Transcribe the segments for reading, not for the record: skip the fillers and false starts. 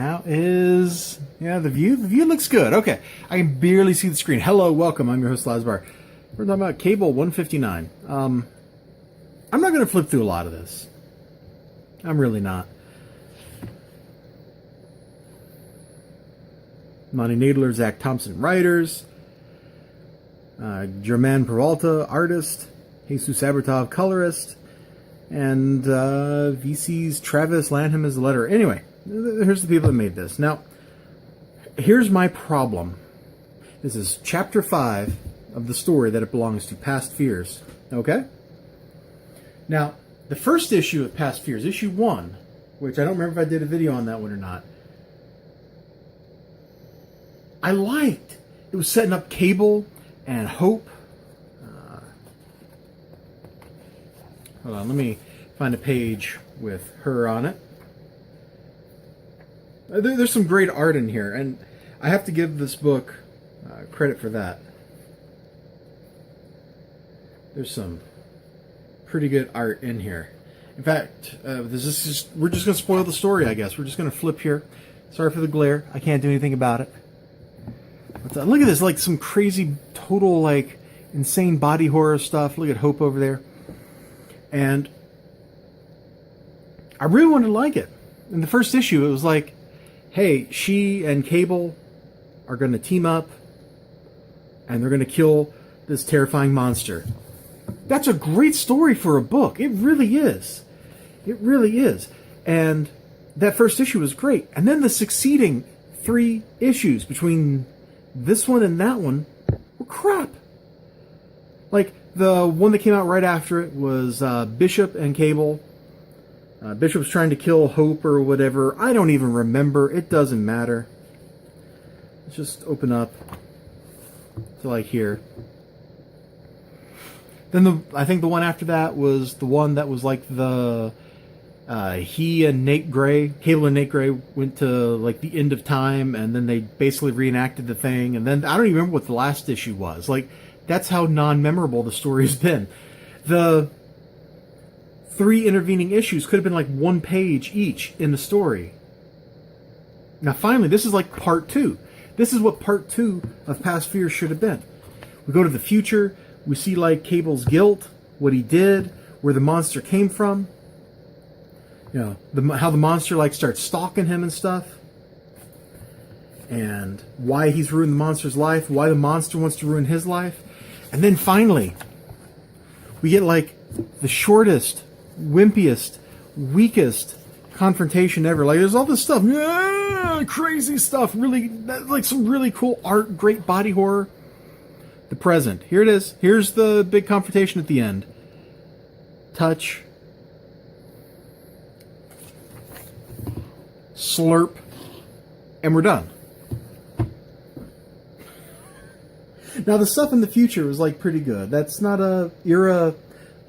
How is... Yeah, the view? The view looks good. Okay. I can barely see the screen. Hello, welcome. I'm your host, Elizibar. We're talking about Cable 159. I'm not going to flip through a lot of this. I'm really not. Monty Nadler, Zach Thompson, writers. German Peralta, artist. Jesus Abertov, colorist. And VC's Travis Lanham is the letterer. Anyway, here's the people that made this. Now, here's my problem. This is chapter 5 of the story that it belongs to, Past Fears. Okay? Now, the first issue of Past Fears, issue 1, which I don't remember if I did a video on that one or not, I liked. It was setting up Cable and Hope. Hold on, let me find a page with her on it. There's some great art in here, and I have to give this book credit for that. There's some pretty good art in here. In fact, we're just going to spoil the story, I guess. We're just going to flip here. Sorry for the glare. I can't do anything about it. But, look at this, like some crazy, total, like, insane body horror stuff. Look at Hope over there. And I really wanted to like it. In the first issue, it was like, hey, she and Cable are going to team up, and they're going to kill this terrifying monster. That's a great story for a book. It really is. It really is. And that first issue was great. And then the succeeding 3 issues between this one and that one were crap. Like, the one that came out right after it was Bishop and Cable. Bishop was trying to kill Hope or whatever. I don't even remember. It doesn't matter. Let's just open up to like here. Then I think the one after that was the one that was like the he and Nate Gray, Cable and Nate Gray went to like the end of time, and then they basically reenacted the thing. And then I don't even remember what the last issue was. Like, that's how non-memorable the story's been. The 3 intervening issues could have been like 1 page each in the story. Now finally, this is like part 2. This is what part 2 of Past Fears should have been. We go to the future. We see like Cable's guilt, what he did, where the monster came from. You know, how the monster like starts stalking him and stuff. And why he's ruined the monster's life. Why the monster wants to ruin his life. And then finally, we get like the shortest, wimpiest, weakest confrontation ever. Like, there's all this stuff, crazy stuff, really, like some really cool art, great body horror. The present. Here it is. Here's the big confrontation at the end. Touch. Slurp. And we're done. Now, the stuff in the future was, like, pretty good. That's not a era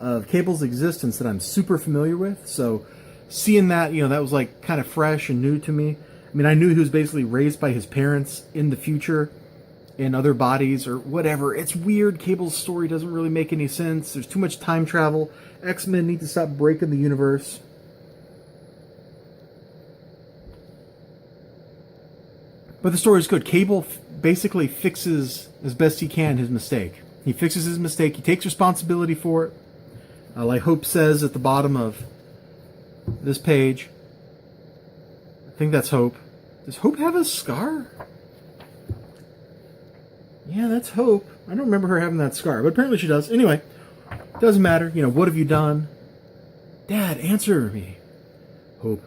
of Cable's existence that I'm super familiar with. So, seeing that, you know, that was, like, kind of fresh and new to me. I mean, I knew he was basically raised by his parents in the future, in other bodies, or whatever. It's weird. Cable's story doesn't really make any sense. There's too much time travel. X-Men need to stop breaking the universe. But the story is good. Cable basically fixes, as best he can, his mistake. He fixes his mistake. He takes responsibility for it. Like Hope says at the bottom of this page. I think that's Hope. Does Hope have a scar? Yeah, that's Hope. I don't remember her having that scar, but apparently she does. Anyway, doesn't matter. You know, what have you done? Dad, answer me. Hope,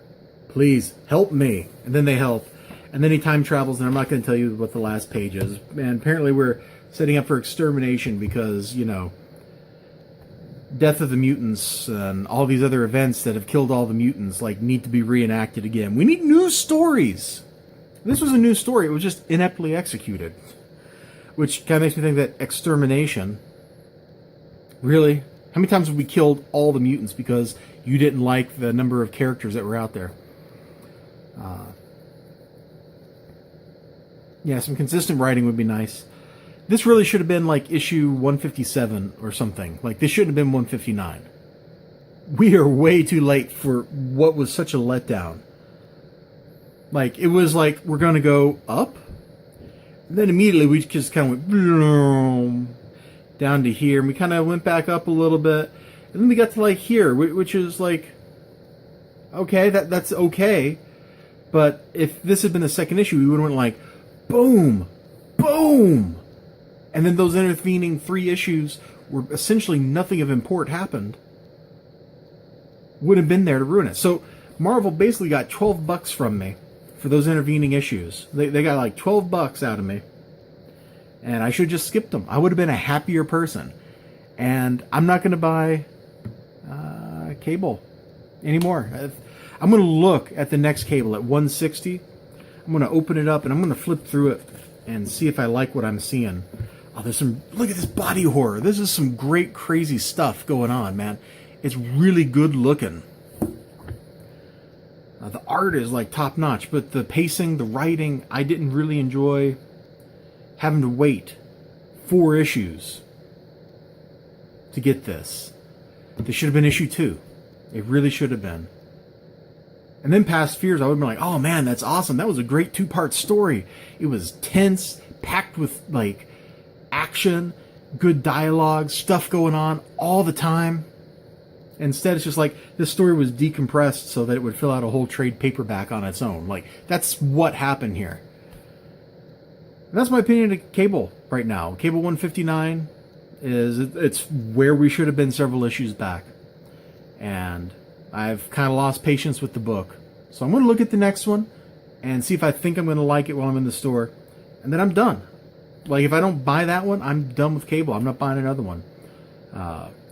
please, help me. And then they help. And then he time travels, and I'm not going to tell you what the last page is. And apparently we're setting up for extermination because, you know, death of the mutants and all these other events that have killed all the mutants, like, need to be reenacted again. We need new stories. This was a new story. It was just ineptly executed. Which kind of makes me think that extermination... Really? How many times have we killed all the mutants because you didn't like the number of characters that were out there? Yeah, some consistent writing would be nice. This really should have been like issue 157 or something. Like, this shouldn't have been 159. We are way too late for what was such a letdown. Like, it was like, we're going to go up. And then immediately we just kind of went boom, down to here. And we kind of went back up a little bit. And then we got to like here, which is like, okay, that's okay. But if this had been the second issue, we would have went like, boom, boom. And then those intervening 3 issues where essentially nothing of import happened would have been there to ruin it. So Marvel basically got $12 from me for those intervening issues. They got like $12 out of me. And I should have just skipped them. I would have been a happier person. And I'm not going to buy cable anymore. I'm going to look at the next cable at 160. I'm going to open it up and I'm going to flip through it and see if I like what I'm seeing. Oh, there's some, look at this body horror. This is some great, crazy stuff going on, man. It's really good looking. The art is like top notch, but the pacing, the writing, I didn't really enjoy having to wait 4 issues to get this. This should have been issue 2. It really should have been. And then Past Fears, I would have been like, oh man, that's awesome. That was a great 2-part story. It was tense, packed with like action, good dialogue, stuff going on all the time. Instead, it's just like this story was decompressed so that it would fill out a whole trade paperback on its own. Like, that's what happened here. And that's my opinion of Cable right now. Cable 159 it's where we should have been several issues back. And I've kind of lost patience with the book. So I'm going to look at the next one and see if I think I'm going to like it while I'm in the store. And then I'm done. Like, if I don't buy that one, I'm done with Cable. I'm not buying another one.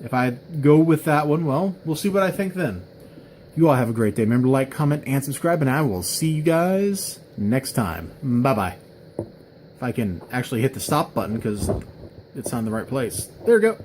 If I go with that one, well, we'll see what I think then. You all have a great day. Remember to like, comment, and subscribe, and I will see you guys next time. Bye-bye. If I can actually hit the stop button, because it's on the right place. There we go.